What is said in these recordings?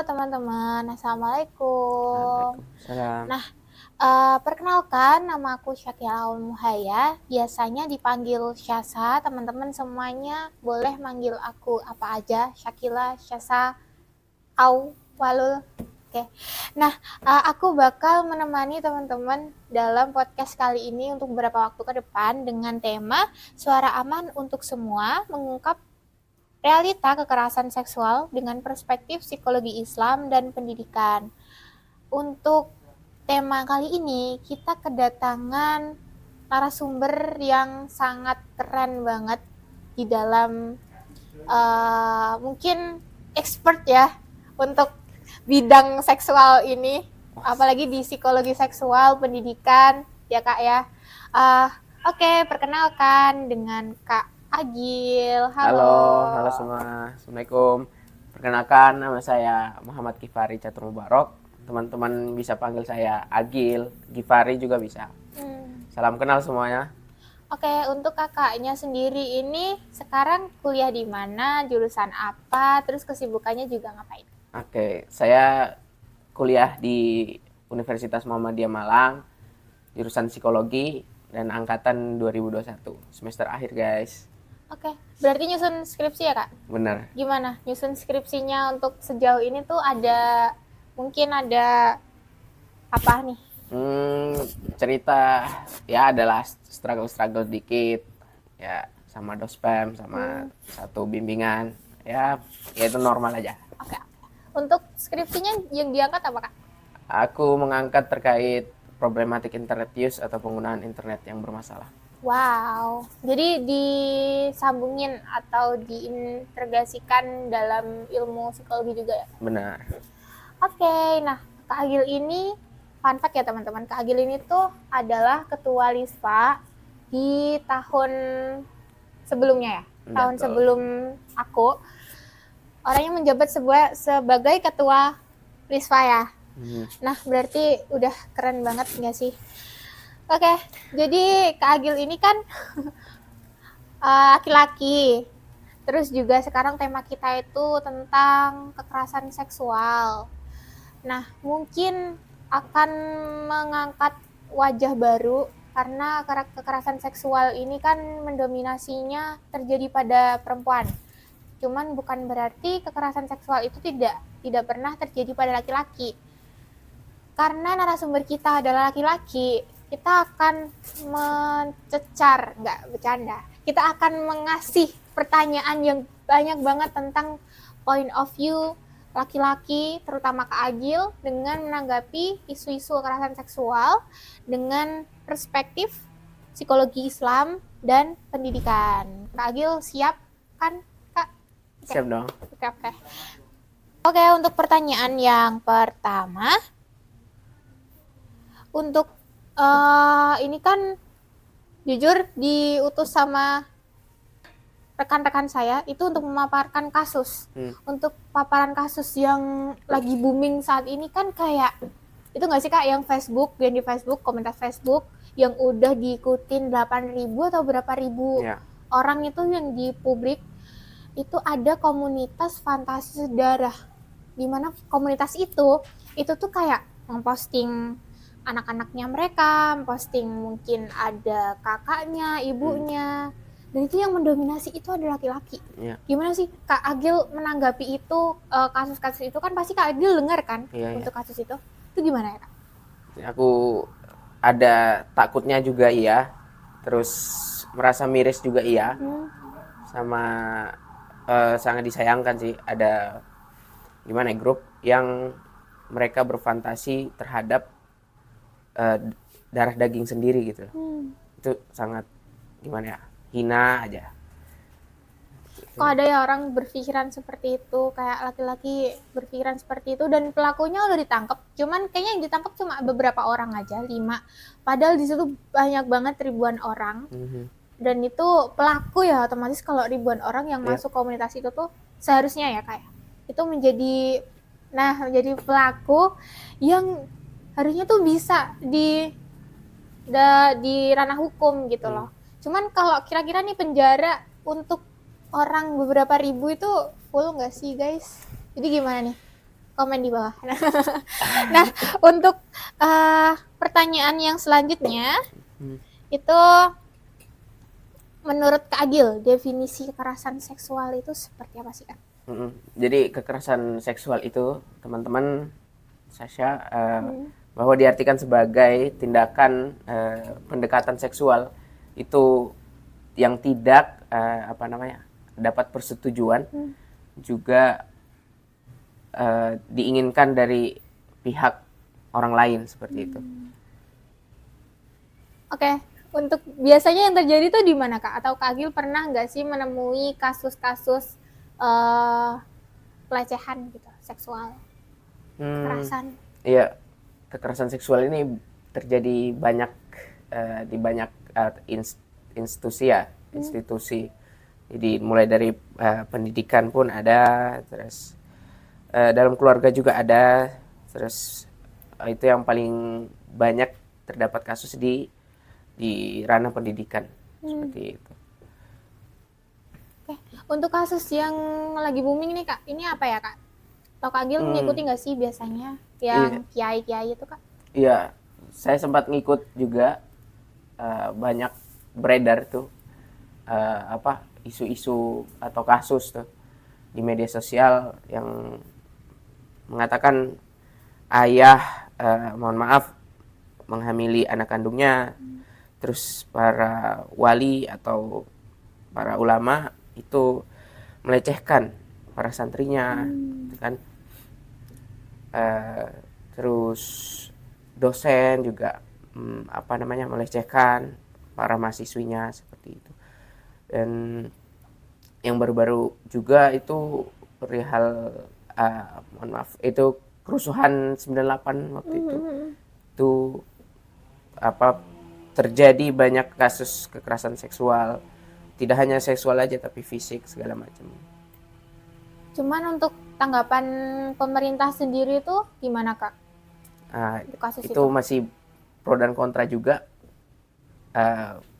teman-teman, Assalamualaikum. Waalaikumsalam. Nah, perkenalkan nama aku Syakila Muhaya, biasanya dipanggil Syasa, teman-teman semuanya boleh manggil aku apa aja, Syakila, Syasa, Au, Walul. Oke. Nah, aku bakal menemani teman-teman dalam podcast kali ini untuk beberapa waktu ke depan dengan tema Suara Aman untuk Semua, mengungkap realita kekerasan seksual dengan perspektif psikologi Islam dan pendidikan. Untuk tema kali ini kita kedatangan narasumber yang sangat keren banget di dalam mungkin expert ya untuk bidang seksual ini, apalagi di psikologi seksual pendidikan ya Kak ya. Oke, perkenalkan dengan Kak Agil. Halo, Halo. halo semua. Assalamualaikum. Perkenalkan, nama saya Muhammad Gifari Catur Mubarok. Teman-teman bisa panggil saya Agil, Gifari juga bisa. Salam kenal semuanya. Oke, untuk kakaknya sendiri ini sekarang kuliah di mana, jurusan apa, terus kesibukannya juga ngapain? Oke, saya kuliah di Universitas Muhammadiyah Malang, jurusan psikologi dan angkatan 2021, semester akhir guys. Oke, berarti nyusun skripsi ya Kak? Bener. Gimana nyusun skripsinya untuk sejauh ini tuh mungkin ada apa nih? Cerita ya adalah struggle dikit ya, sama dospem sama satu bimbingan ya itu normal aja. Oke. Untuk skripsinya yang diangkat apa Kak? Aku mengangkat terkait problematik internet use atau penggunaan internet yang bermasalah. Wow, jadi disambungin atau diintegrasikan dalam ilmu psikologi juga ya? Benar. Oke, nah Kak Agil ini, fun fact ya teman-teman, Kak Agil ini tuh adalah ketua LISPA di tahun sebelumnya ya? Tahun Betul. sebelum aku, orangnya menjabat sebagai ketua LISPA ya? Nah, berarti udah keren banget nggak sih? Oke, jadi Kak Agil ini kan laki-laki. Terus juga sekarang tema kita itu tentang kekerasan seksual. Nah, mungkin akan mengangkat wajah baru karena kekerasan seksual ini kan mendominasinya terjadi pada perempuan. Cuman bukan berarti kekerasan seksual itu tidak pernah terjadi pada laki-laki. Karena narasumber kita adalah laki-laki, kita akan mencecar, nggak bercanda. Kita akan mengasih pertanyaan yang banyak banget tentang point of view laki-laki, terutama Kak Agil, dengan menanggapi isu-isu kekerasan seksual dengan perspektif psikologi Islam dan pendidikan. Kak Agil siap kan, Kak? Okay. Siap dong. Oke, untuk pertanyaan yang pertama, untuk ini kan jujur diutus sama rekan-rekan saya itu untuk memaparkan kasus. Untuk paparan kasus yang lagi booming saat ini kan kayak itu nggak sih Kak, yang Facebook, yang di Facebook, komentar Facebook yang udah diikutin 8.000 atau berapa ribu orang itu yang di publik itu ada komunitas fantasi sedarah, dimana komunitas itu tuh kayak memposting anak-anaknya mereka, memposting mungkin ada kakaknya, ibunya, dan itu yang mendominasi itu ada laki-laki. Gimana sih Kak Agil menanggapi itu, kasus-kasus itu kan pasti Kak Agil dengar kan untuk kasus itu gimana ya Kak? Aku ada takutnya juga iya, terus merasa miris juga iya, sama sangat disayangkan sih ada gimana ya, grup yang mereka berfantasi terhadap darah daging sendiri gitu. Itu sangat gimana ya, hina aja. Kok ada ya orang berpikiran seperti itu, kayak laki-laki berpikiran seperti itu, dan pelakunya udah ditangkap, cuman kayaknya yang ditangkap cuma beberapa orang aja, 5, padahal di situ banyak banget ribuan orang. Dan itu pelaku ya, otomatis kalau ribuan orang yang masuk komunitas itu tuh seharusnya ya kayak itu menjadi pelaku yang harusnya tuh bisa di ranah hukum gitu loh. Cuman kalau kira-kira nih penjara untuk orang beberapa ribu itu full nggak sih guys? Jadi gimana nih? komen di bawah. Nah, untuk pertanyaan yang selanjutnya itu menurut Kak Agil, definisi kekerasan seksual itu seperti apa sih, Kak? Jadi kekerasan seksual itu, teman-teman, Sasha, bahwa diartikan sebagai tindakan pendekatan seksual itu yang tidak dapat persetujuan, juga diinginkan dari pihak orang lain seperti itu. Oke. Untuk biasanya yang terjadi tuh di mana, Kak? Atau Kak Agil pernah nggak sih menemui kasus-kasus pelecehan gitu, seksual, kekerasan? Iya, kekerasan seksual ini terjadi banyak di banyak institusi. Jadi mulai dari pendidikan pun ada, terus dalam keluarga juga ada, terus itu yang paling banyak terdapat kasus di ranah pendidikan seperti itu. Oke. Untuk kasus yang lagi booming nih, Kak, ini apa ya, Kak? Atau Kak Agil mengikuti nggak sih biasanya yang kiai-kiai itu, Kak? Iya, saya sempat ngikut juga, banyak beredar tuh isu-isu atau kasus tuh di media sosial yang mengatakan ayah mohon maaf menghamili anak kandungnya, terus para wali atau para ulama itu melecehkan para santrinya, kan? Terus dosen juga melecehkan para mahasiswinya seperti itu. Dan yang baru-baru juga itu perihal itu kerusuhan 98 waktu itu terjadi banyak kasus kekerasan seksual, tidak hanya seksual aja tapi fisik segala macam. Cuman untuk tanggapan pemerintah sendiri itu gimana, Kak? Kasus itu masih pro dan kontra juga.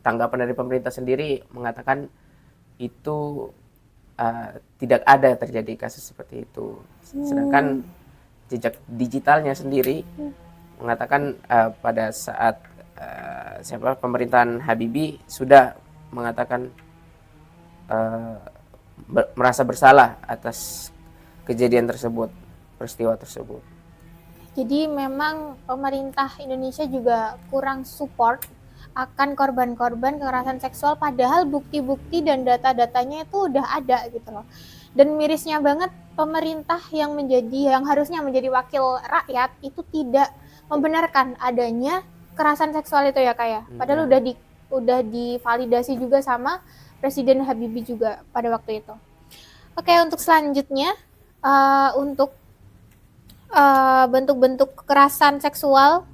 Tanggapan dari pemerintah sendiri mengatakan itu tidak ada terjadi kasus seperti itu. Sedangkan jejak digitalnya sendiri mengatakan pada saat pemerintahan Habibie sudah mengatakan merasa bersalah atas kejadian tersebut, peristiwa tersebut. Jadi memang pemerintah Indonesia juga kurang support akan korban-korban kekerasan seksual, padahal bukti-bukti dan data-datanya itu udah ada gitu loh. Dan mirisnya banget pemerintah yang harusnya menjadi wakil rakyat itu tidak membenarkan adanya kekerasan seksual itu ya, Kak ya. Padahal udah divalidasi juga sama Presiden Habibie juga pada waktu itu. Oke, untuk selanjutnya untuk bentuk-bentuk kekerasan seksual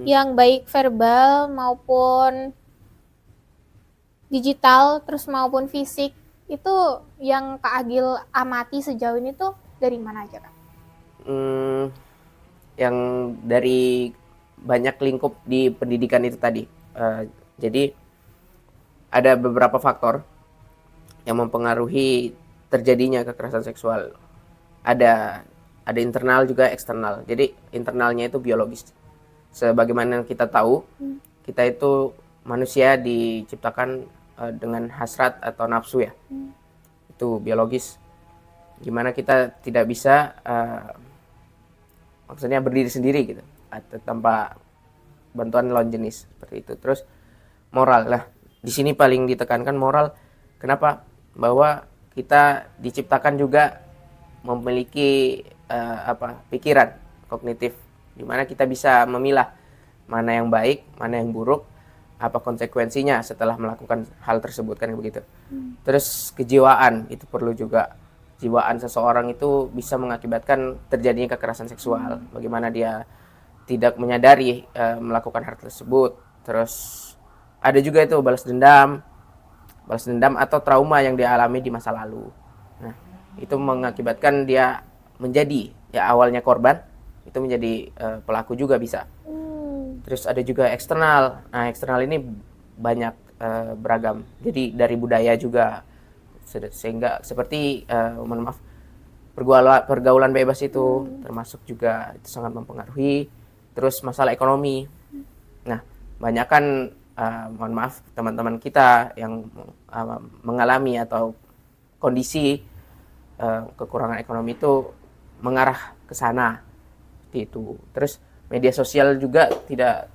yang baik verbal maupun digital terus maupun fisik, itu yang Kak Agil amati sejauh ini tuh dari mana aja, Kak? Yang dari banyak lingkup di pendidikan itu tadi. Jadi ada beberapa faktor yang mempengaruhi terjadinya kekerasan seksual. Ada internal juga eksternal. Jadi internalnya itu biologis. Sebagaimana kita tahu, kita itu manusia diciptakan dengan hasrat atau nafsu ya. Itu biologis. Gimana kita tidak bisa maksudnya berdiri sendiri gitu, atau tanpa bantuan lawan jenis seperti itu. Terus moral lah. Di sini paling ditekankan moral. Kenapa? Bahwa kita diciptakan juga memiliki pikiran kognitif, di mana kita bisa memilah mana yang baik, mana yang buruk, apa konsekuensinya setelah melakukan hal tersebut, kan begitu. Terus kejiwaan itu perlu juga. Jiwaan seseorang itu bisa mengakibatkan terjadinya kekerasan seksual. Bagaimana dia tidak menyadari melakukan hal tersebut. Terus ada juga itu balas dendam atau trauma yang dia alami di masa lalu. Nah, itu mengakibatkan dia menjadi awalnya korban itu menjadi pelaku juga bisa. Terus ada juga eksternal. Nah, eksternal ini banyak beragam. Jadi dari budaya juga, sehingga seperti pergaulan bebas itu termasuk juga itu sangat mempengaruhi. Terus masalah ekonomi. Nah, banyak kan mohon maaf teman-teman kita yang mengalami atau kondisi kekurangan ekonomi itu mengarah ke sana seperti itu. Terus media sosial juga tidak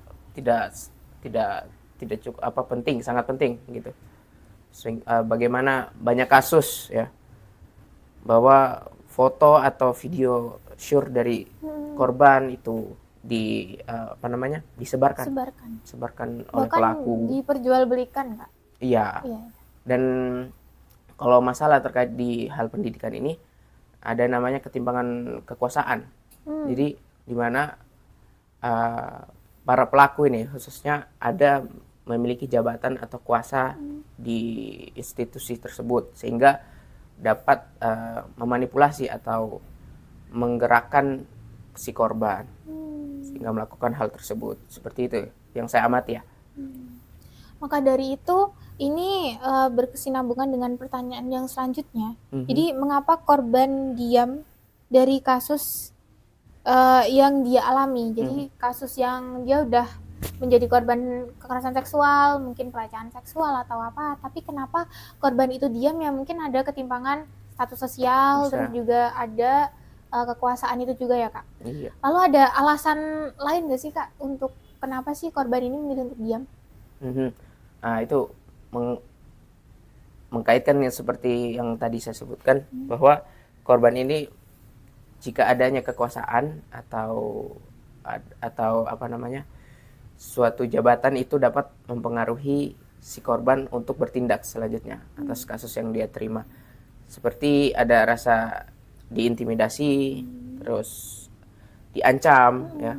tidak cukup penting, sangat penting gitu. Bagaimana banyak kasus ya bahwa foto atau video syur dari korban itu disebarkan oleh Bahkan pelaku. diperjualbelikan, Kak. Iya. Iya. Dan kalau masalah terkait di hal pendidikan ini ada namanya ketimpangan kekuasaan. Jadi di mana para pelaku ini khususnya ada memiliki jabatan atau kuasa di institusi tersebut sehingga dapat memanipulasi atau menggerakkan si korban sehingga melakukan hal tersebut. Seperti itu yang saya amati ya. Maka dari itu ini berkesinambungan dengan pertanyaan yang selanjutnya. Jadi mengapa korban diam dari kasus yang dia alami? Jadi kasus yang dia udah menjadi korban kekerasan seksual, mungkin pelecehan seksual atau apa, tapi kenapa korban itu diam? Ya mungkin ada ketimpangan status sosial, terus juga ada kekuasaan itu juga ya, Kak. Iya. Lalu ada alasan lain nggak sih, Kak, untuk kenapa sih korban ini memilih untuk diam? Nah, itu mengkaitkan yang seperti yang tadi saya sebutkan bahwa korban ini jika adanya kekuasaan atau suatu jabatan itu dapat mempengaruhi si korban untuk bertindak selanjutnya atas kasus yang dia terima. Seperti ada rasa diintimidasi, terus diancam ya,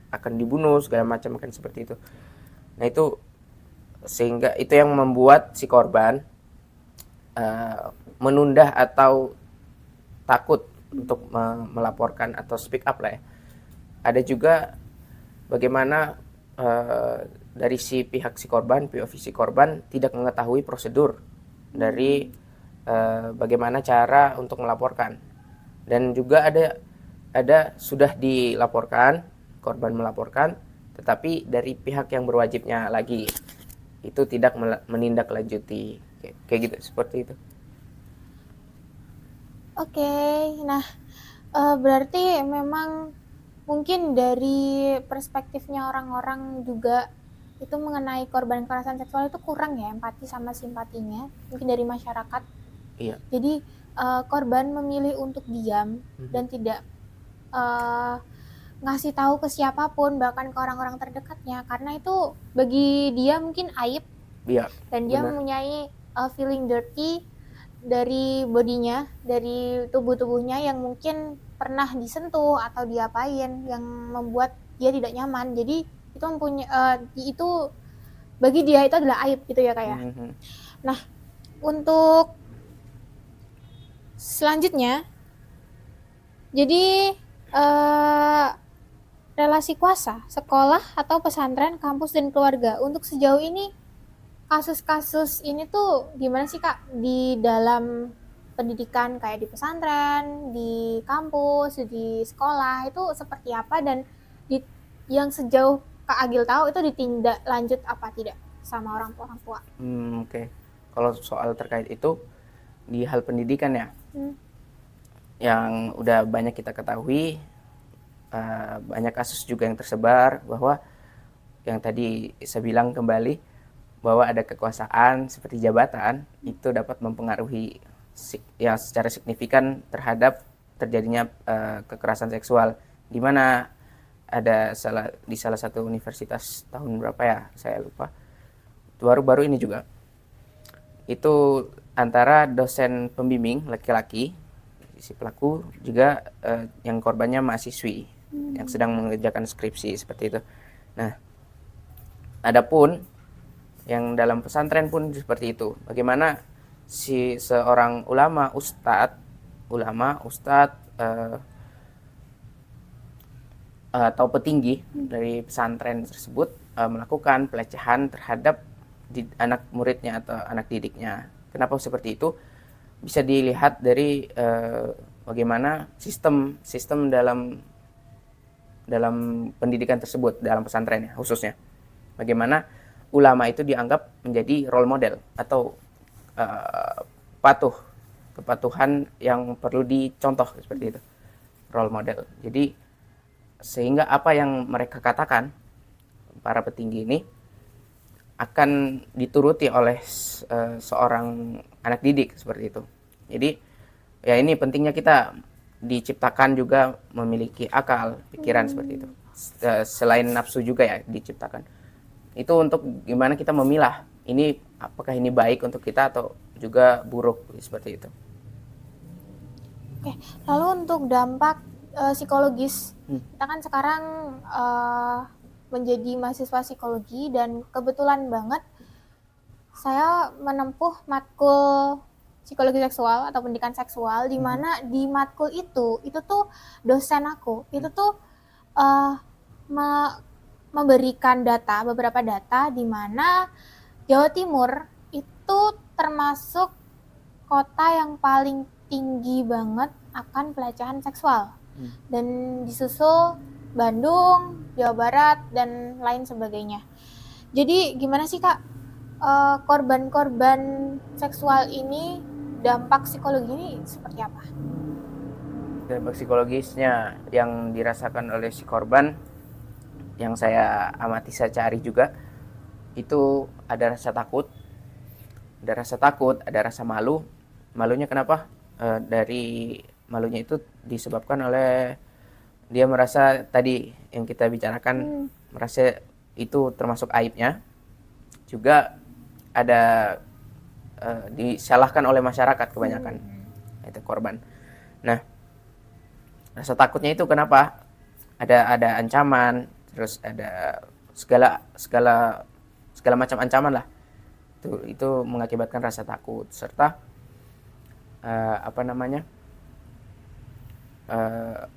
akan dibunuh segala macam, akan seperti itu. Nah, itu sehingga itu yang membuat si korban menunda atau takut untuk melaporkan atau speak up lah ya. Ada juga bagaimana dari si pihak si korban, POV si korban tidak mengetahui prosedur dari bagaimana cara untuk melaporkan. Dan juga ada sudah dilaporkan, korban melaporkan, tetapi dari pihak yang berwajibnya lagi itu tidak menindaklanjuti, kayak gitu, seperti itu. Oke, nah berarti memang mungkin dari perspektifnya orang-orang juga itu mengenai korban kekerasan seksual itu kurang ya empati sama simpatinya, mungkin dari masyarakat. Iya. Jadi korban memilih untuk diam dan tidak ngasih tahu ke siapapun, bahkan ke orang-orang terdekatnya, karena itu bagi dia mungkin aib. Iya, dan dia benar. mempunyai feeling dirty dari bodinya, dari tubuhnya yang mungkin pernah disentuh atau diapain yang membuat dia tidak nyaman. Jadi itu itu bagi dia itu adalah aib gitu ya, Kak ya. Nah, untuk selanjutnya, jadi relasi kuasa, sekolah atau pesantren, kampus dan keluarga. Untuk sejauh ini kasus-kasus ini tuh gimana sih, Kak, di dalam pendidikan kayak di pesantren, di kampus, di sekolah itu seperti apa, dan yang sejauh Kak Agil tahu itu ditindak lanjut apa tidak sama orang tua? Oke. Kalau soal terkait itu di hal pendidikan ya, yang udah banyak kita ketahui, banyak kasus juga yang tersebar bahwa yang tadi saya bilang kembali bahwa ada kekuasaan seperti jabatan itu dapat mempengaruhi ya secara signifikan terhadap terjadinya kekerasan seksual, di mana ada di salah satu universitas tahun berapa ya saya lupa, baru-baru ini juga itu antara dosen pembimbing laki-laki si pelaku juga yang korbannya mahasiswi yang sedang mengerjakan skripsi seperti itu. Nah, adapun yang dalam pesantren pun seperti itu. Bagaimana si seorang ustadz atau petinggi dari pesantren tersebut melakukan pelecehan terhadap anak muridnya atau anak didiknya. Kenapa seperti itu? bisa dilihat dari bagaimana sistem dalam pendidikan tersebut, dalam pesantren ya khususnya. Bagaimana ulama itu dianggap menjadi role model atau kepatuhan yang perlu dicontoh seperti itu, role model. Jadi sehingga apa yang mereka katakan para petinggi ini akan dituruti oleh seorang anak didik seperti itu. Jadi ya ini pentingnya kita diciptakan juga memiliki akal, pikiran seperti itu. Selain nafsu juga ya diciptakan. Itu untuk gimana kita memilah ini apakah ini baik untuk kita atau juga buruk seperti itu. Oke, lalu untuk dampak psikologis, kita kan sekarang menjadi mahasiswa psikologi dan kebetulan banget saya menempuh matkul psikologi seksual atau pendidikan seksual, di mana di matkul itu tuh dosen aku itu tuh memberikan beberapa data di mana Jawa Timur itu termasuk kota yang paling tinggi banget akan pelecehan seksual, dan disusul Bandung, Jawa Barat, dan lain sebagainya. Jadi gimana sih Kak, korban-korban seksual ini, dampak psikologi ini seperti apa? Dampak psikologisnya yang dirasakan oleh si korban yang saya amati, saya cari juga, itu ada rasa takut, ada rasa malu. Malunya kenapa? Dari malunya itu disebabkan oleh dia merasa tadi yang kita bicarakan, merasa itu termasuk aibnya. Juga ada disalahkan oleh masyarakat kebanyakan, itu korban. Nah, rasa takutnya itu kenapa? Ada ancaman, terus ada segala macam ancaman lah. Itu mengakibatkan rasa takut serta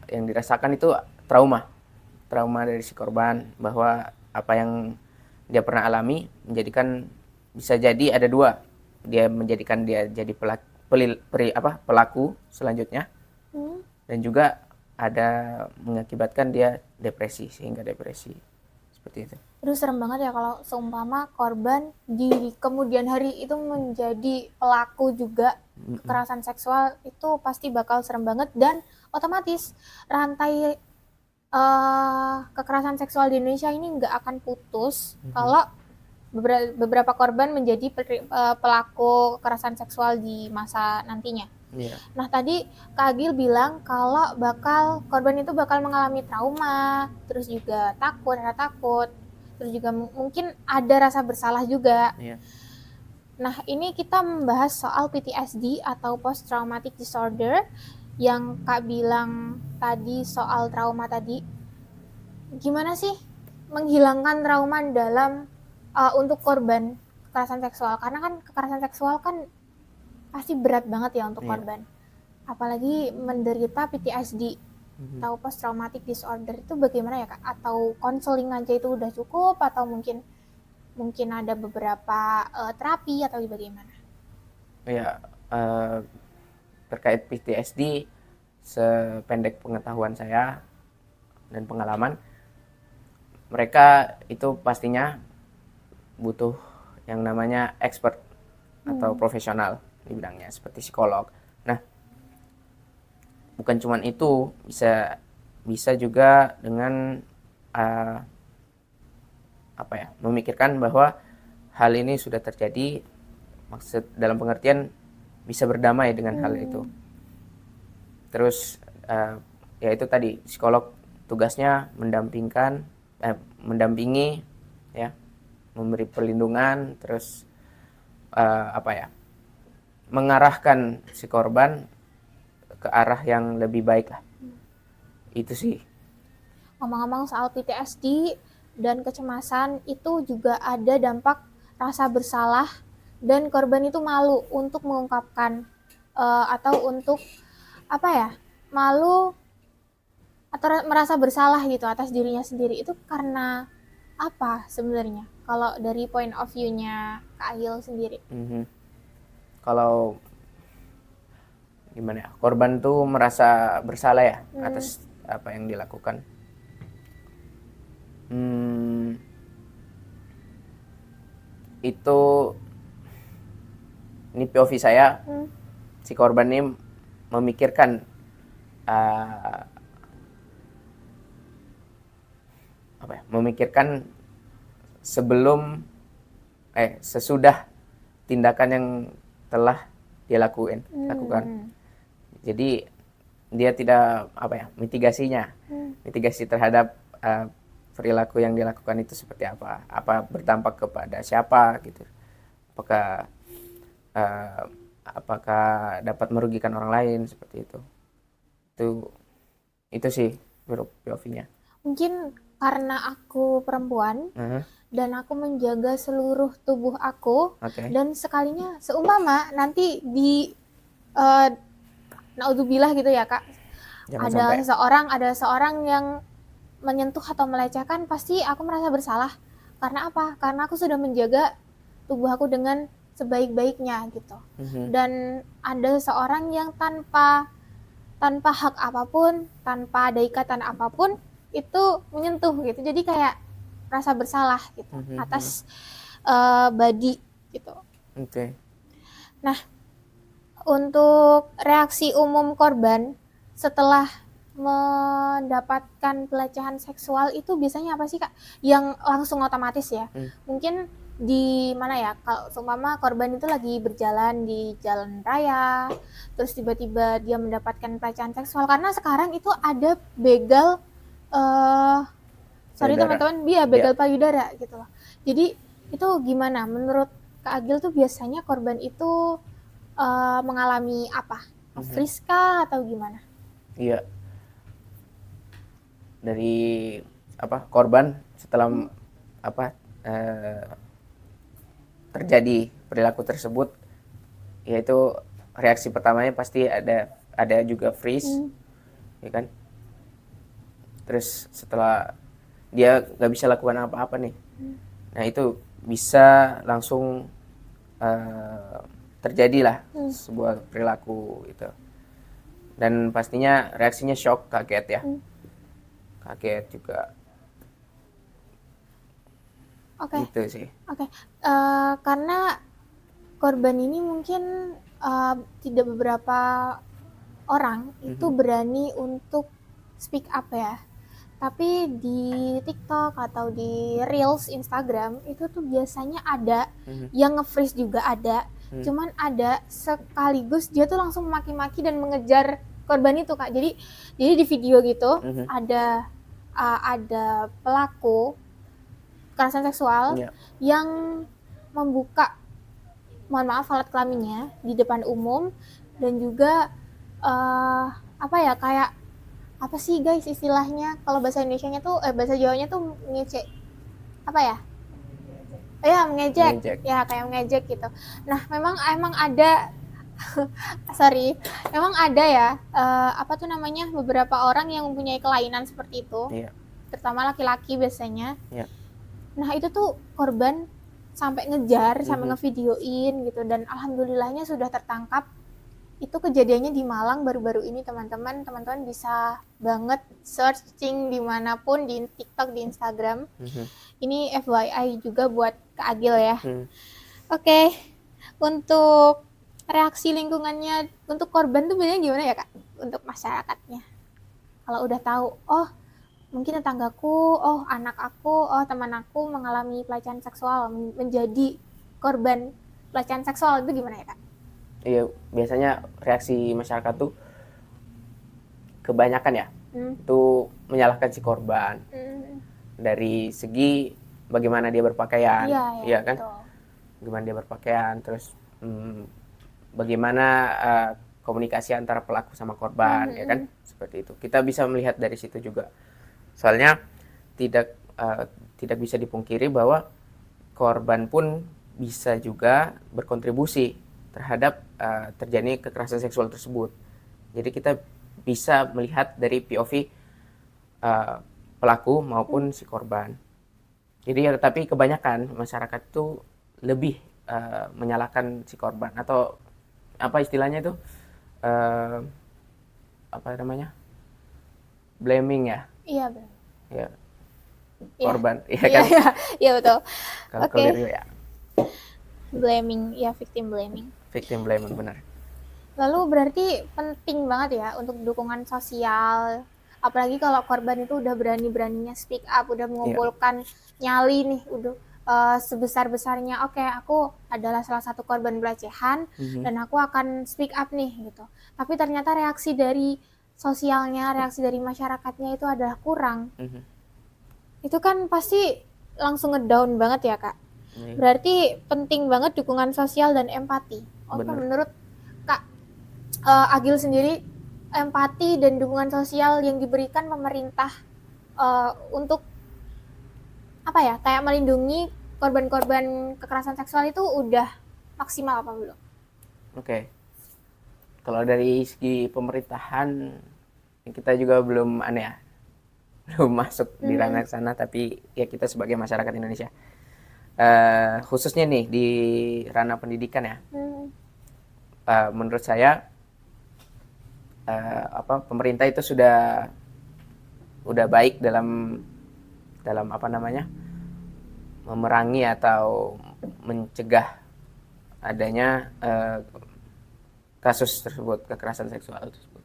yang dirasakan itu trauma dari si korban, bahwa apa yang dia pernah alami menjadikan, bisa jadi ada dua, dia menjadikan dia jadi pelaku selanjutnya, dan juga ada mengakibatkan dia depresi, sehingga depresi seperti itu. Aduh, serem banget ya kalau seumpama korban di kemudian hari itu menjadi pelaku juga kekerasan seksual, itu pasti bakal serem banget, dan otomatis rantai kekerasan seksual di Indonesia ini nggak akan putus kalau beberapa korban menjadi pelaku kekerasan seksual di masa nantinya. Yeah. Nah, tadi Kak Agil bilang kalau korban itu bakal mengalami trauma, terus juga takut, terus juga mungkin ada rasa bersalah juga. Yeah. Nah, ini kita membahas soal PTSD atau Post Traumatic Disorder yang Kak bilang tadi soal trauma tadi. Gimana sih menghilangkan trauma dalam untuk korban kekerasan seksual? Karena kan kekerasan seksual kan pasti berat banget ya untuk korban. Apalagi menderita PTSD atau Post Traumatic Disorder, itu bagaimana ya Kak? Atau konseling aja itu udah cukup, atau mungkin ada beberapa terapi atau bagaimana? Ya, terkait PTSD, sependek pengetahuan saya dan pengalaman, mereka itu pastinya butuh yang namanya expert atau profesional di bidangnya, seperti psikolog. Nah, bukan cuma itu, bisa juga dengan memikirkan bahwa hal ini sudah terjadi, maksud dalam pengertian bisa berdamai dengan hal itu. Terus ya itu tadi, psikolog tugasnya mendampingi ya, memberi perlindungan, terus mengarahkan si korban ke arah yang lebih baik lah. Itu sih. Ngomong-ngomong soal PTSD dan kecemasan, itu juga ada dampak rasa bersalah, dan korban itu malu untuk mengungkapkan atau untuk malu atau merasa bersalah gitu atas dirinya sendiri. Itu karena apa sebenarnya kalau dari point of view-nya Kak Agil sendiri? Kalau gimana ya, korban tuh merasa bersalah ya atas apa yang dilakukan. Itu ini POV saya, si korban ini memikirkan memikirkan sebelum sesudah tindakan yang telah dia lakukan. Jadi dia tidak mitigasi terhadap perilaku yang dilakukan itu seperti apa berdampak kepada siapa gitu, apakah dapat merugikan orang lain seperti itu sih menurut POV-nya. Mungkin karena aku perempuan dan aku menjaga seluruh tubuh aku, dan sekalinya seumpama nanti di naudzubillah gitu ya Kak, ada seorang yang menyentuh atau melecehkan, pasti aku merasa bersalah. Karena apa? Karena aku sudah menjaga tubuh aku dengan sebaik-baiknya gitu. Dan ada seorang yang tanpa hak apapun, tanpa ada ikatan apapun, itu menyentuh gitu. Jadi kayak rasa bersalah gitu atas body gitu. Nah, untuk reaksi umum korban setelah mendapatkan pelecehan seksual itu biasanya apa sih Kak? Yang langsung otomatis ya. Mungkin di mana ya, kalau seumpama korban itu lagi berjalan di jalan raya, terus tiba-tiba dia mendapatkan pelecehan seksual, karena sekarang itu ada begal teman-teman, begal payudara gitu loh. Jadi itu gimana? Menurut Kak Agil tuh biasanya korban itu mengalami apa? Freeze kah atau gimana? Iya. Dari korban setelah terjadi perilaku tersebut, yaitu reaksi pertamanya pasti ada juga freeze, ya kan? Terus setelah dia nggak bisa lakukan apa-apa nih, nah itu bisa langsung terjadilah sebuah perilaku itu, dan pastinya reaksinya shock, kaget ya. Kaget juga. Gitu sih. Karena korban ini mungkin tidak beberapa orang itu berani untuk speak up ya. Tapi di TikTok atau di Reels Instagram itu tuh biasanya ada yang nge-freeze juga ada. Cuman ada sekaligus dia tuh langsung maki-maki dan mengejar korban itu Kak. Jadi di video gitu ada pelaku kekerasan seksual yang membuka, mohon maaf, alat kelaminnya di depan umum, dan juga kayak apa sih guys istilahnya, kalau bahasa Indonesianya tuh bahasa Jawanya tuh mengejek mengejek ya, kayak mengejek gitu. Nah emang ada memang ada ya beberapa orang yang mempunyai kelainan seperti itu, terutama laki-laki biasanya. Nah itu tuh korban sampai ngejar, sampai ngevideoin gitu, dan alhamdulillahnya sudah tertangkap. Itu kejadiannya di Malang baru-baru ini teman-teman bisa banget searching dimanapun, di TikTok, di Instagram. Ini FYI juga buat Kak Agil ya. Oke. Untuk reaksi lingkungannya untuk korban tuh biasanya gimana ya Kak? Untuk masyarakatnya, kalau udah tahu, oh mungkin tetanggaku, oh anak aku, oh teman aku mengalami pelecehan seksual, menjadi korban pelecehan seksual, itu gimana ya Kak? Iya, biasanya reaksi masyarakat tuh kebanyakan ya itu menyalahkan si korban dari segi bagaimana dia berpakaian, iya kan? Betul. Bagaimana dia berpakaian, terus bagaimana komunikasi antara pelaku sama korban, ya kan? Seperti itu. Kita bisa melihat dari situ juga. Soalnya tidak bisa dipungkiri bahwa korban pun bisa juga berkontribusi terhadap terjadi kekerasan seksual tersebut. Jadi kita bisa melihat dari POV pelaku maupun si korban. Jadi tapi kebanyakan masyarakat itu lebih menyalahkan si korban, atau apa istilahnya itu, eh, apa namanya, blaming ya, Iya, benar. ya Iya. korban, ya Iya, kan, iya, iya betul. kalau Oke. keliru ya, Blaming, ya victim blaming. victim blaming, benar. Lalu berarti penting banget ya untuk dukungan sosial. Apalagi kalau korban itu udah berani-beraninya speak up, udah Iya. mengumpulkan nyali nih, udah sebesar-besarnya. Oke, aku adalah salah satu korban pelecehan dan aku akan speak up nih gitu. Tapi ternyata reaksi dari sosialnya, reaksi dari masyarakatnya itu adalah kurang. Itu kan pasti langsung ngedown banget ya, Kak. Iya, Berarti penting banget dukungan sosial dan empati. Oke, benar. menurut Kak Agil sendiri, empati dan dukungan sosial yang diberikan pemerintah untuk apa ya, kayak melindungi korban-korban kekerasan seksual itu udah maksimal apa belum? Oke, kalau dari segi pemerintahan kita juga belum aneh ya, belum masuk di ranah sana, tapi ya kita sebagai masyarakat Indonesia, khususnya nih di ranah pendidikan ya, menurut saya pemerintah itu udah baik dalam apa namanya, memerangi atau mencegah adanya kasus tersebut, kekerasan seksual tersebut.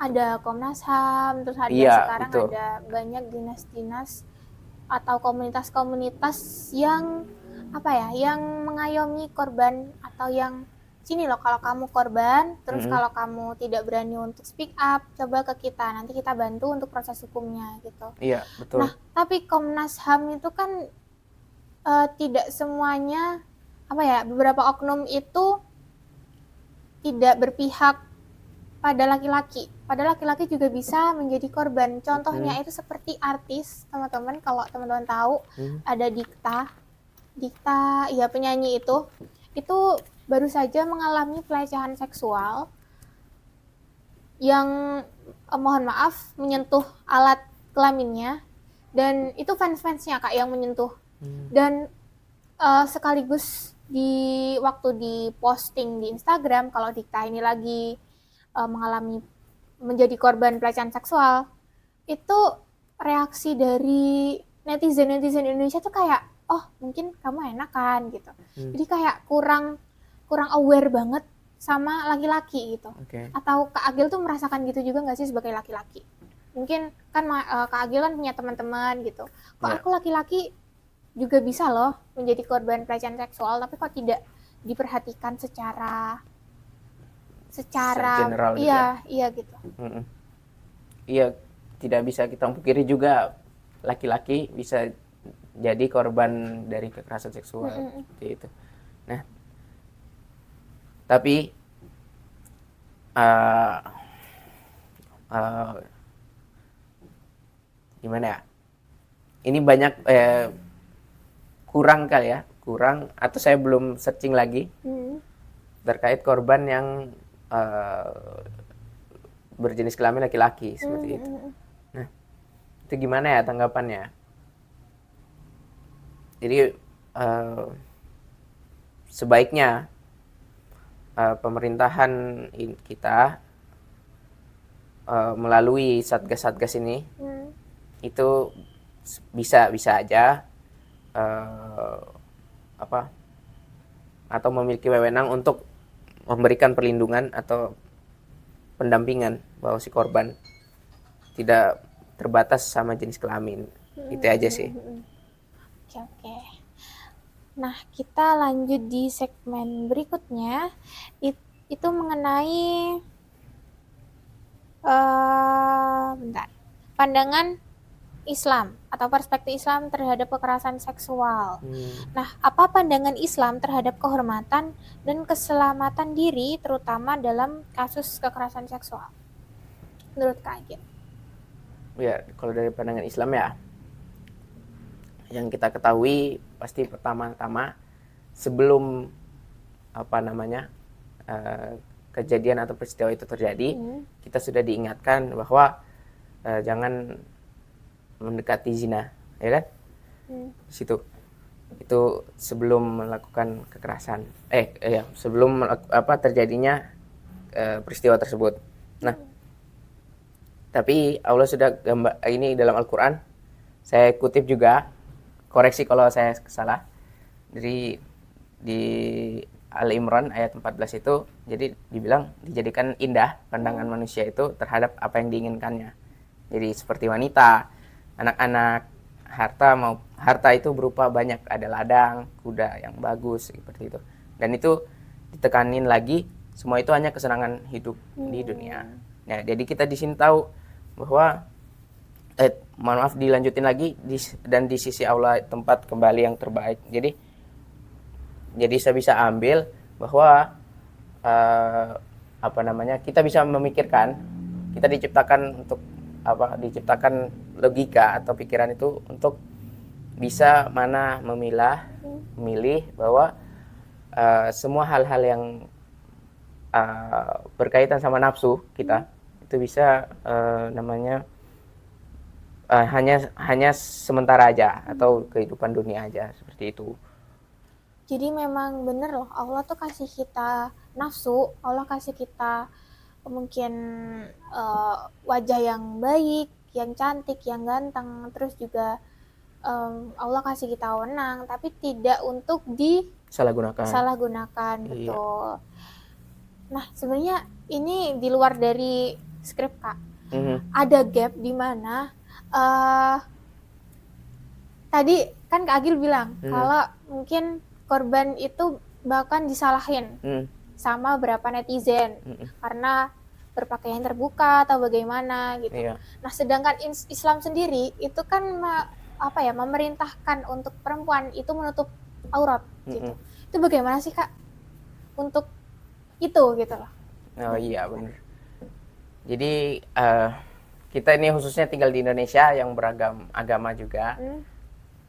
Ada Komnas HAM, terus ada Iya, sekarang itu. ada banyak dinas-dinas atau komunitas-komunitas yang apa ya, yang mengayomi korban atau yang sini loh kalau kamu korban, terus kalau kamu tidak berani untuk speak up, coba ke kita, nanti kita bantu untuk proses hukumnya gitu. Iya, betul. Nah, tapi Komnas HAM itu kan tidak semuanya apa ya, beberapa oknum itu tidak berpihak pada laki-laki. Pada laki-laki juga bisa menjadi korban. Contohnya itu seperti artis, teman-teman. Kalau teman-teman tahu, ada Dikta, ya penyanyi itu baru saja mengalami pelecehan seksual yang mohon maaf menyentuh alat kelaminnya, dan itu fans-fansnya Kak yang menyentuh. Dan sekaligus waktu di posting di Instagram kalau Dikta ini lagi mengalami menjadi korban pelecehan seksual, itu reaksi dari netizen Indonesia tuh kayak, oh mungkin kamu enakan gitu. Jadi kayak kurang aware banget sama laki-laki gitu. Atau Kak Agil tuh merasakan gitu juga nggak sih sebagai laki-laki? Mungkin kan Kak Agil kan punya teman-teman gitu. Kok aku laki-laki juga bisa loh menjadi korban pelecehan seksual, tapi kok tidak diperhatikan secara general gitu iya, ya. iya gitu. Iya, tidak bisa kita pungkiri juga laki-laki bisa jadi korban dari kekerasan seksual seperti itu. Nah, tapi gimana ya? Ini banyak kurang kali ya, kurang atau saya belum searching lagi terkait korban yang berjenis kelamin laki-laki seperti itu. Nah, itu gimana ya tanggapannya? Jadi sebaiknya pemerintahan kita melalui satgas-satgas ini itu bisa aja atau memiliki wewenang untuk memberikan perlindungan atau pendampingan bahwa si korban tidak terbatas sama jenis kelamin. Itu aja sih. Oke. Nah, kita lanjut di segmen berikutnya. Itu mengenai bentar. Pandangan Islam atau perspektif Islam terhadap kekerasan seksual. Nah, apa pandangan Islam terhadap kehormatan dan keselamatan diri terutama dalam kasus kekerasan seksual? Menurut Kak Agil? Ya, kalau dari pandangan Islam ya, yang kita ketahui pasti pertama-tama sebelum kejadian atau peristiwa itu terjadi, kita sudah diingatkan bahwa jangan mendekati zina, ya kan? Situ itu sebelum melakukan kekerasan, sebelum terjadinya peristiwa tersebut. Nah, tapi Allah sudah ini dalam Al-Qur'an, saya kutip juga, koreksi kalau saya salah, dari di Al-Imran ayat 14 itu, jadi dibilang dijadikan indah pandangan manusia itu terhadap apa yang diinginkannya. Jadi seperti wanita, anak-anak, harta itu berupa banyak, ada ladang, kuda yang bagus seperti itu. Dan itu ditekanin lagi, semua itu hanya kesenangan hidup di dunia. Nah, jadi kita di sini tahu bahwa mohon maaf dilanjutin lagi, dan di sisi Allah tempat kembali yang terbaik. Jadi saya bisa ambil bahwa kita bisa memikirkan, kita diciptakan untuk diciptakan logika atau pikiran itu untuk bisa memilih bahwa semua hal-hal yang berkaitan sama nafsu kita itu bisa hanya sementara aja, atau kehidupan dunia aja, seperti itu. Jadi memang bener loh, Allah tuh kasih kita nafsu, Allah kasih kita mungkin wajah yang baik, yang cantik, yang ganteng, terus juga Allah kasih kita wewenang, tapi tidak untuk disalahgunakan. Betul. Nah, sebenarnya ini di luar dari skrip, Kak. Ada gap di mana tadi kan Kak Agil bilang kalau mungkin korban itu bahkan disalahin sama beberapa netizen karena berpakaian terbuka atau bagaimana gitu. Nah, sedangkan Islam sendiri itu kan memerintahkan untuk perempuan itu menutup aurat gitu. Itu bagaimana sih, Kak, untuk itu gitu loh? Oh iya, benar. Jadi kita ini khususnya tinggal di Indonesia yang beragam agama juga.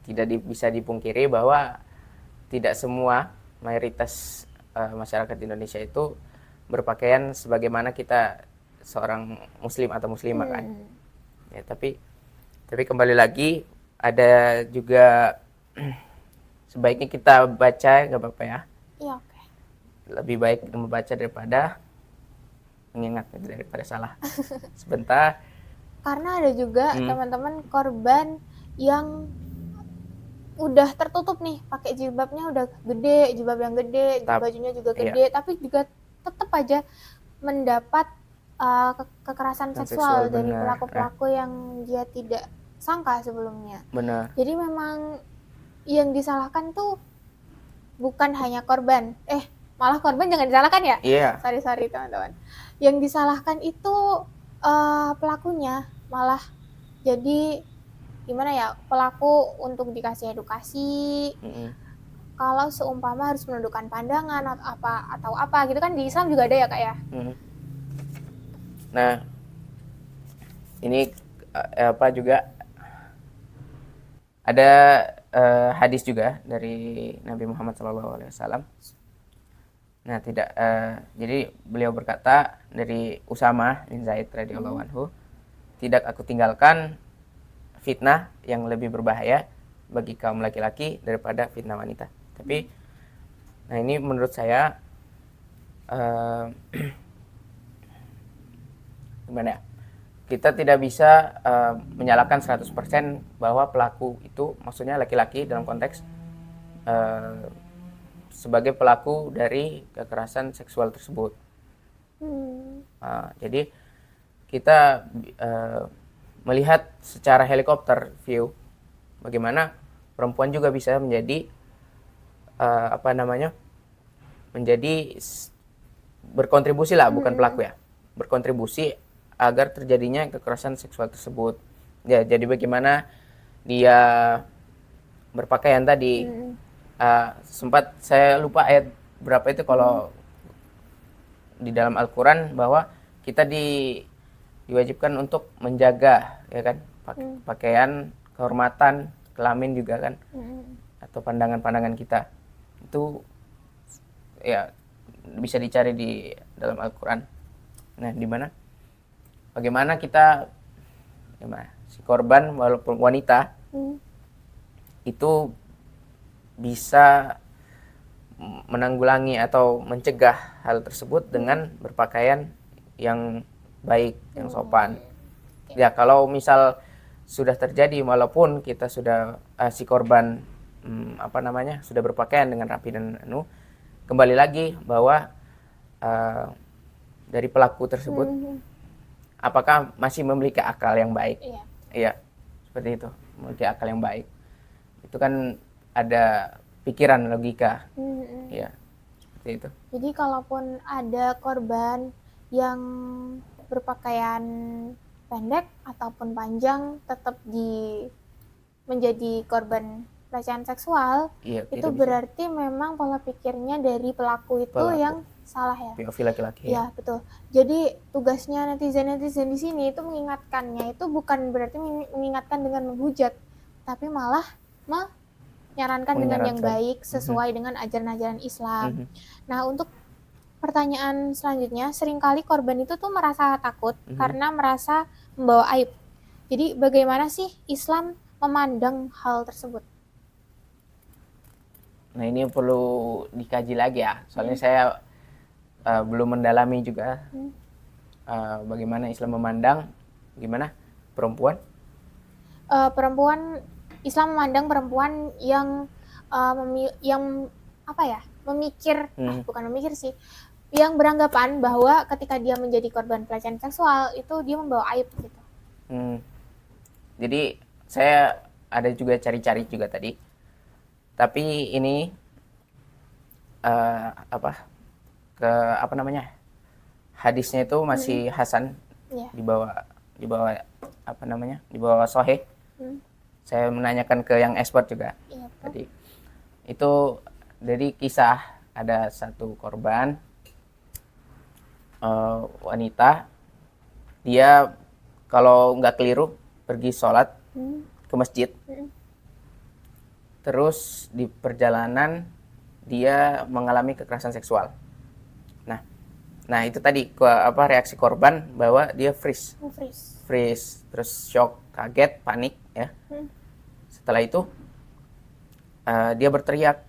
Tidak bisa dipungkiri bahwa tidak semua mayoritas masyarakat Indonesia itu berpakaian sebagaimana kita seorang muslim atau muslimah kan. Ya, tapi kembali lagi, ada juga sebaiknya kita baca, nggak apa-apa ya? Iya, oke. Lebih baik membaca daripada mengingat, daripada salah. Sebentar. Karena ada juga teman-teman korban yang udah tertutup nih, pakai jilbabnya udah gede, jilbab yang gede, bajunya juga gede, tapi juga tetap aja mendapat kekerasan seksual dari pelaku-pelaku yang dia tidak sangka sebelumnya. Benar. Jadi memang yang disalahkan tuh bukan hanya korban, malah korban jangan disalahkan ya. Iya. Sorry teman-teman. Yang disalahkan itu pelakunya, malah jadi gimana ya, pelaku untuk dikasih edukasi. Kalau seumpama harus menundukkan pandangan atau apa gitu kan, di Islam juga ada ya, Kak ya. Nah, ini juga ada hadis juga dari Nabi Muhammad SAW. Nah, jadi beliau berkata dari Usamah bin Zaid radhiyallahu anhu, tidak aku tinggalkan fitnah yang lebih berbahaya bagi kaum laki-laki daripada fitnah wanita. Tapi, nah ini menurut saya gimana ya? Kita tidak bisa menyalahkan 100% bahwa pelaku itu, maksudnya laki-laki dalam konteks sebagai pelaku dari kekerasan seksual tersebut. Jadi kita melihat secara helikopter view bagaimana perempuan juga bisa menjadi menjadi berkontribusi lah, bukan pelaku ya, berkontribusi agar terjadinya kekerasan seksual tersebut. Ya, jadi bagaimana dia berpakaian tadi, sempat saya lupa ayat berapa itu kalau di dalam Al-Quran, bahwa kita diwajibkan untuk menjaga, ya kan, pakaian, kehormatan, kelamin juga kan, atau pandangan-pandangan kita itu ya bisa dicari di dalam Al-Quran. Nah, di mana bagaimana kita, si korban walaupun wanita itu bisa menanggulangi atau mencegah hal tersebut dengan berpakaian yang baik, yang sopan. Ya, kalau misal sudah terjadi walaupun kita sudah si korban sudah berpakaian dengan rapi dan kembali lagi bahwa dari pelaku tersebut apakah masih memiliki akal yang baik. Iya, seperti itu, memiliki akal yang baik. Itu kan ada pikiran, logika. Iya, seperti itu. Jadi kalaupun ada korban yang berpakaian pendek ataupun panjang tetap menjadi korban pelecehan seksual, Iya, itu berarti memang pola pikirnya dari pelaku itu yang salah ya. POV laki-laki. Ya, betul. Jadi tugasnya netizen-netizen di sini itu mengingatkannya itu bukan berarti mengingatkan dengan menghujat, tapi malah menyarankan dengan yang baik sesuai dengan ajaran-ajaran Islam. Nah, untuk pertanyaan selanjutnya, seringkali korban itu tuh merasa takut karena merasa membawa aib. Jadi bagaimana sih Islam memandang hal tersebut? Nah, ini perlu dikaji lagi ya. Soalnya saya belum mendalami juga bagaimana Islam memandang gimana perempuan. Islam memandang perempuan yang yang beranggapan bahwa ketika dia menjadi korban pelecehan seksual itu dia membawa aib gitu. Jadi saya ada juga cari-cari juga tadi, tapi ini hadisnya itu masih hasan, di bawah sahih. Saya menanyakan ke yang expert juga. Tadi itu dari kisah ada satu korban wanita, dia kalau nggak keliru pergi sholat ke masjid, terus di perjalanan dia mengalami kekerasan seksual. Nah itu tadi reaksi korban bahwa dia freeze, terus shock, kaget, panik ya. Setelah itu dia berteriak,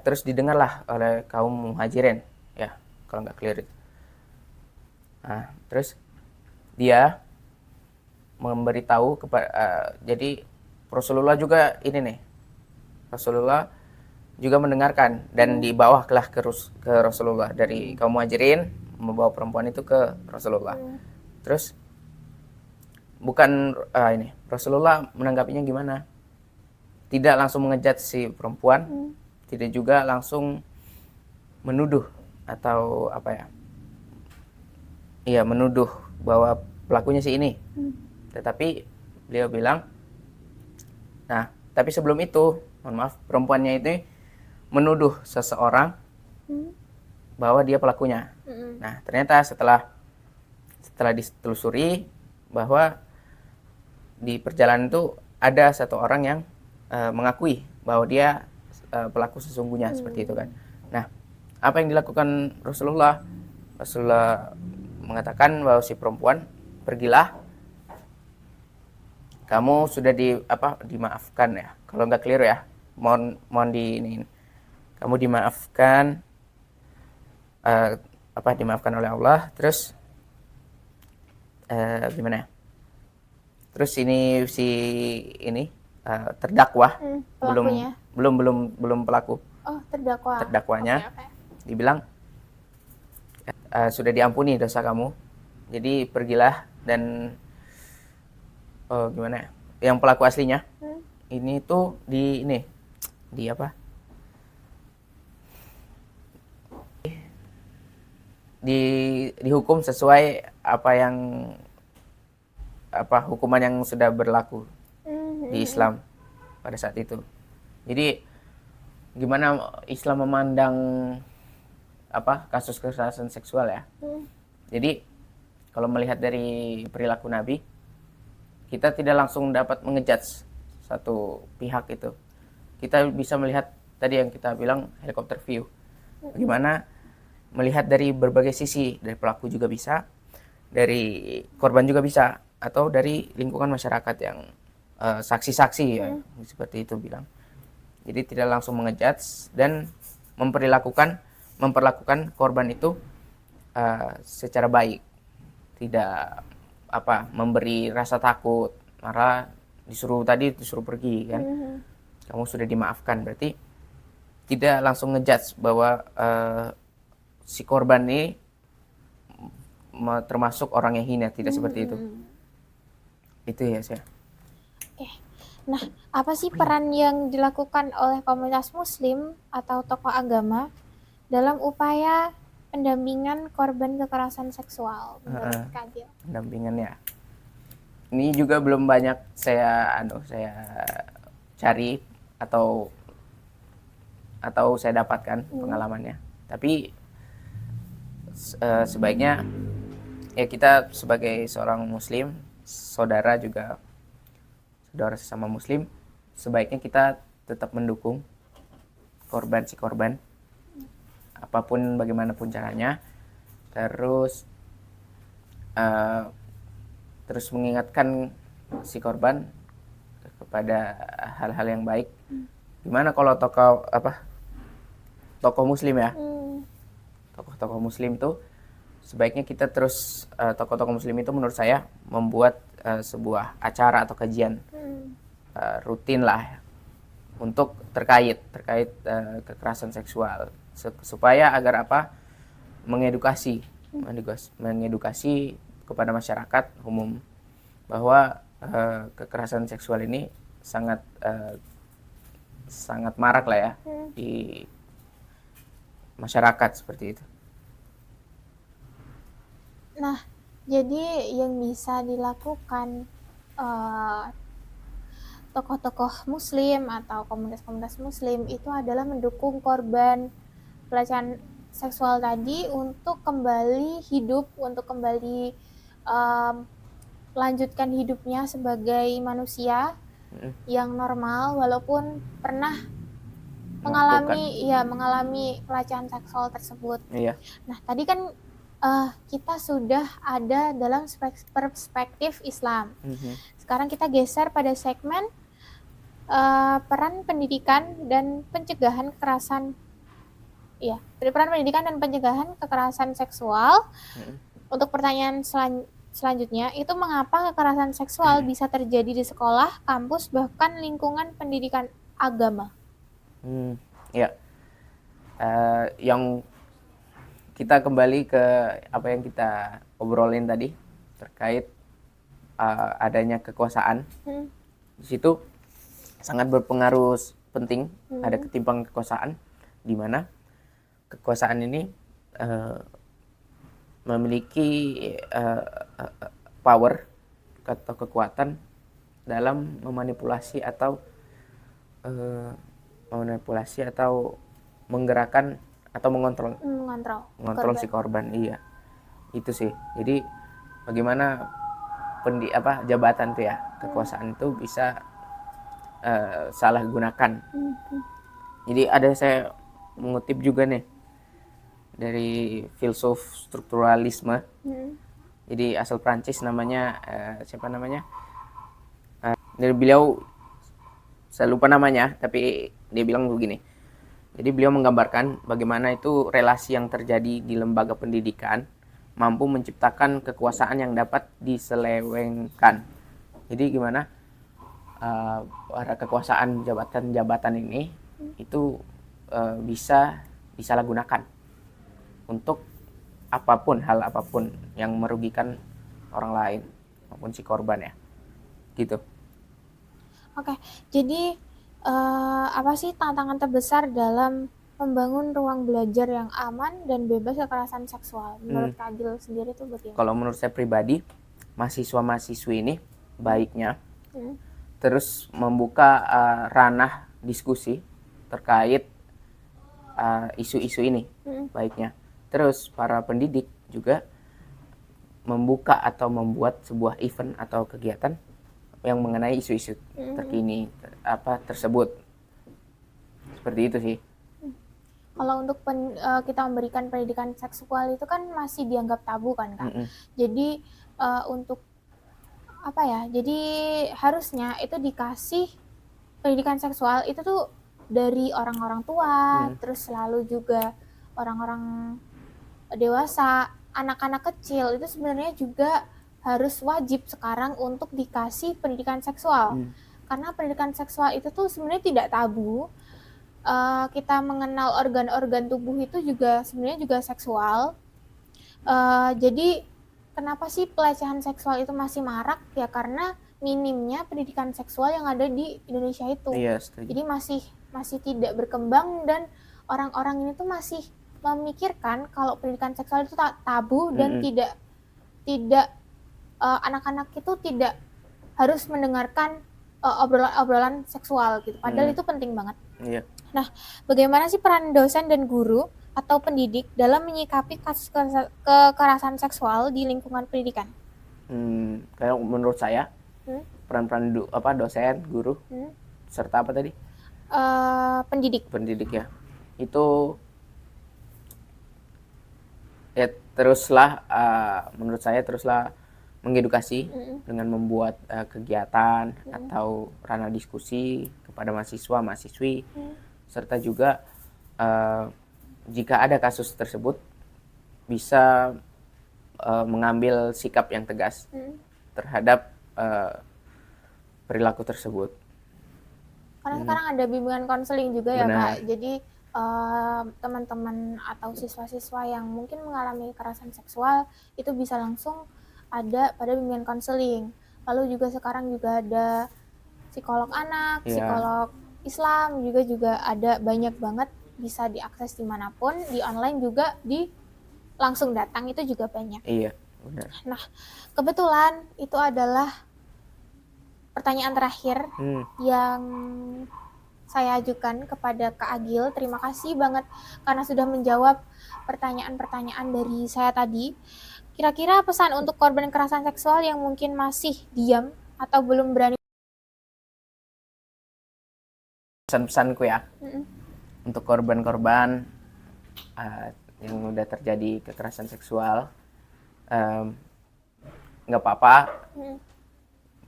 terus didengarlah oleh kaum muhajirin ya, kalau nggak clear. Nah, terus dia memberitahu kepada jadi Rasulullah juga mendengarkan dan dibawalah ke Rasulullah dari kaum muhajirin, membawa perempuan itu ke Rasulullah. Terus Rasulullah menanggapinya gimana? Tidak langsung mengejat si perempuan, tidak juga langsung menuduh atau menuduh bahwa pelakunya si ini. Tetapi beliau bilang, tapi sebelum itu, mohon maaf, perempuannya itu menuduh seseorang bahwa dia pelakunya. Nah, ternyata setelah ditelusuri bahwa di perjalanan itu ada satu orang yang mengakui bahwa dia pelaku sesungguhnya, seperti itu kan. Nah, apa yang dilakukan Rasulullah mengatakan bahwa si perempuan, pergilah, kamu sudah dimaafkan ya. Kalau nggak keliru ya, mohon kamu dimaafkan, dimaafkan oleh Allah. Terus gimana? Terus ini terdakwa, belum pelaku. Oh, terdakwa. Terdakwanya dibilang sudah diampuni dosa kamu. Jadi pergilah dan gimana? Yang pelaku aslinya ini tuh dihukum sesuai hukuman yang sudah berlaku di Islam pada saat itu. Jadi gimana Islam memandang kasus kekerasan seksual ya? Jadi kalau melihat dari perilaku Nabi, kita tidak langsung dapat mengejudge satu pihak itu. Kita bisa melihat tadi yang kita bilang helikopter view. Bagaimana melihat dari berbagai sisi, dari pelaku juga bisa, dari korban juga bisa, atau dari lingkungan masyarakat yang saksi-saksi ya, seperti itu bilang. Jadi tidak langsung mengejudge dan memperlakukan korban itu secara baik, tidak memberi rasa takut, marah, disuruh pergi kan, kamu sudah dimaafkan, berarti tidak langsung ngejudge bahwa si korban ini termasuk orang yang hina, tidak seperti itu. Itu ya saya. Nah, apa sih peran yang dilakukan oleh komunitas muslim atau tokoh agama dalam upaya pendampingan korban kekerasan seksual menurut Kak Adil? Pendampingan ya, ini juga belum banyak saya cari atau saya dapatkan pengalamannya, tapi sebaiknya ya kita sebagai seorang muslim, saudara sesama muslim, sebaiknya kita tetap mendukung si korban apapun bagaimanapun caranya, terus mengingatkan si korban kepada hal-hal yang baik. Gimana kalau tokoh muslim ya, tokoh muslim tuh sebaiknya kita terus tokoh-tokoh muslim itu menurut saya membuat sebuah acara atau kajian rutin lah untuk terkait kekerasan seksual, supaya agar mengedukasi kepada masyarakat umum bahwa kekerasan seksual ini sangat marak lah ya di masyarakat, seperti itu. Nah, jadi yang bisa dilakukan tokoh-tokoh muslim atau komunitas-komunitas muslim itu adalah mendukung korban pelecehan seksual tadi untuk kembali hidup, untuk kembali melanjutkan hidupnya sebagai manusia yang normal walaupun pernah mengalami pelecehan seksual tersebut. Iya. Nah, tadi kan kita sudah ada dalam perspektif Islam. Sekarang kita geser pada segmen peran pendidikan dan pencegahan kekerasan. Ya, peran pendidikan dan pencegahan kekerasan seksual. Untuk pertanyaan selanjutnya, itu mengapa kekerasan seksual bisa terjadi di sekolah, kampus, bahkan lingkungan pendidikan agama? Ya, yang kita kembali ke apa yang kita obrolin tadi terkait adanya kekuasaan. Di situ sangat berpengaruh penting ada ketimpangan kekuasaan, di mana kekuasaan ini memiliki power atau kekuatan dalam memanipulasi atau menggerakkan atau mengontrol si korban. Iya, itu sih. Jadi bagaimana jabatan tuh ya, kekuasaan itu bisa salah gunakan. Jadi saya mengutip juga nih dari filsuf strukturalisme. Jadi asal Prancis, namanya siapa namanya? Dari beliau saya lupa namanya, tapi dia bilang begini. Jadi beliau menggambarkan bagaimana itu relasi yang terjadi di lembaga pendidikan mampu menciptakan kekuasaan yang dapat diselewengkan. Jadi gimana para kekuasaan jabatan ini itu bisa disalahgunakan untuk hal apapun yang merugikan orang lain maupun si korban ya, gitu. Oke, jadi apa sih tantangan terbesar dalam membangun ruang belajar yang aman dan bebas kekerasan seksual? Menurut Kak Adil sendiri itu bagaimana? Kalau menurut saya pribadi, mahasiswa-mahasiswi ini baiknya terus membuka ranah diskusi terkait isu-isu ini, baiknya. Terus para pendidik juga membuka atau membuat sebuah event atau kegiatan yang mengenai isu-isu terkini tersebut. Seperti itu sih. Kalau untuk kita memberikan pendidikan seksual itu kan masih dianggap tabu kan, Kak. Jadi untuk apa ya? Jadi harusnya itu dikasih pendidikan seksual itu tuh dari orang-orang tua, terus selalu juga orang-orang dewasa, anak-anak kecil itu sebenarnya juga harus wajib sekarang untuk dikasih pendidikan seksual. Karena pendidikan seksual itu tuh sebenarnya tidak tabu. Kita mengenal organ-organ tubuh itu juga sebenarnya juga seksual. Jadi kenapa sih pelecehan seksual itu masih marak? Ya karena minimnya pendidikan seksual yang ada di Indonesia itu. Iya, setuju. Jadi masih tidak berkembang dan orang-orang ini tuh masih memikirkan kalau pendidikan seksual itu tabu dan tidak anak-anak itu tidak harus mendengarkan obrolan seksual gitu. Padahal itu penting banget. Iya. Nah, bagaimana sih peran dosen dan guru atau pendidik dalam menyikapi kasus kekerasan seksual di lingkungan pendidikan? Kayak menurut saya peran-peran dosen, guru, serta apa tadi? Pendidik ya. Itu ya teruslah menurut saya teruslah mengedukasi dengan membuat kegiatan atau ranah diskusi kepada mahasiswa-mahasiswi, serta juga jika ada kasus tersebut bisa mengambil sikap yang tegas terhadap perilaku tersebut. Karena sekarang ada bimbingan konseling juga ya, Benar. Kak. Jadi teman-teman atau siswa-siswa yang mungkin mengalami kekerasan seksual itu bisa langsung ada pada bimbingan konseling. Lalu juga sekarang juga ada psikolog anak, psikolog Islam juga ada banyak banget, bisa diakses dimanapun, di online juga, di langsung datang itu juga banyak. Iya, benar. Nah, kebetulan itu adalah pertanyaan terakhir yang saya ajukan kepada Kak Agil. Terima kasih banget karena sudah menjawab pertanyaan-pertanyaan dari saya tadi. Kira-kira pesan untuk korban kekerasan seksual yang mungkin masih diam atau belum berani. Pesan-pesanku ya, untuk korban-korban yang udah terjadi kekerasan seksual, nggak apa-apa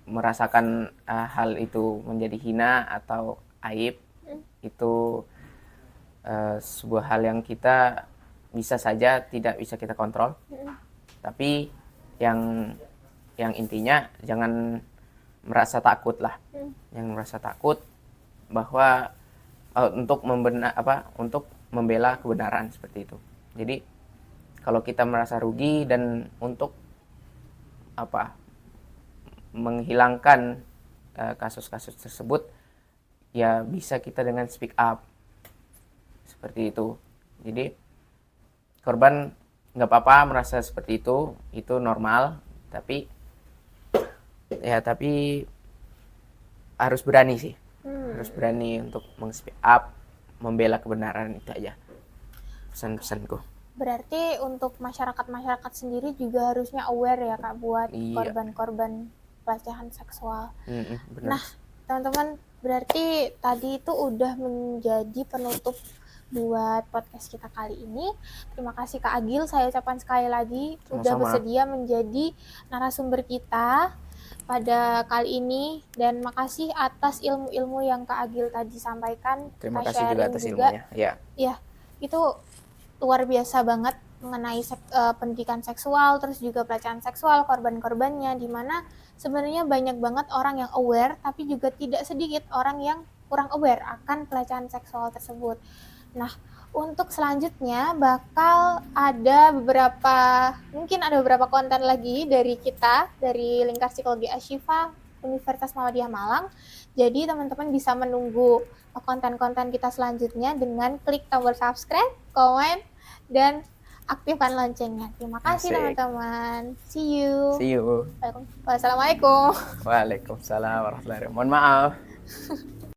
merasakan hal itu menjadi hina atau aib. Itu sebuah hal yang kita bisa saja tidak bisa kita kontrol. Tapi yang intinya jangan merasa takut lah. Jangan merasa takut bahwa untuk membela kebenaran seperti itu. Jadi kalau kita merasa rugi dan untuk menghilangkan kasus-kasus tersebut, ya bisa kita dengan speak up seperti itu. Jadi korban nggak apa-apa merasa seperti itu normal, tapi harus berani sih, harus berani untuk meng-speak up, membela kebenaran. Itu aja pesan-pesanku. Berarti untuk masyarakat sendiri juga harusnya aware ya, Kak, buat korban-korban pelecehan seksual. Benar. Nah, teman-teman, berarti tadi itu udah menjadi penutup buat podcast kita kali ini. Terima kasih Kak Agil, saya ucapkan sekali lagi udah bersedia menjadi narasumber kita pada kali ini, dan makasih atas ilmu-ilmu yang Kak Agil tadi sampaikan. Terima kasih juga atas ilmunya. Ya, itu luar biasa banget mengenai pendidikan seksual, terus juga pelecehan seksual, korban-korbannya, di mana sebenarnya banyak banget orang yang aware, tapi juga tidak sedikit orang yang kurang aware akan pelecehan seksual tersebut. Nah, untuk selanjutnya bakal ada mungkin ada beberapa konten lagi dari kita, dari Lingkar Psikologi Ashifa Universitas Muhammadiyah Malang. Jadi teman-teman bisa menunggu konten-konten kita selanjutnya dengan klik tombol subscribe, komen, dan aktifkan loncengnya. Terima kasih teman-teman. See you. See you. Wassalamualaikum. Waalaikumsalam warahmatullahi wabarakatuh. Mohon maaf.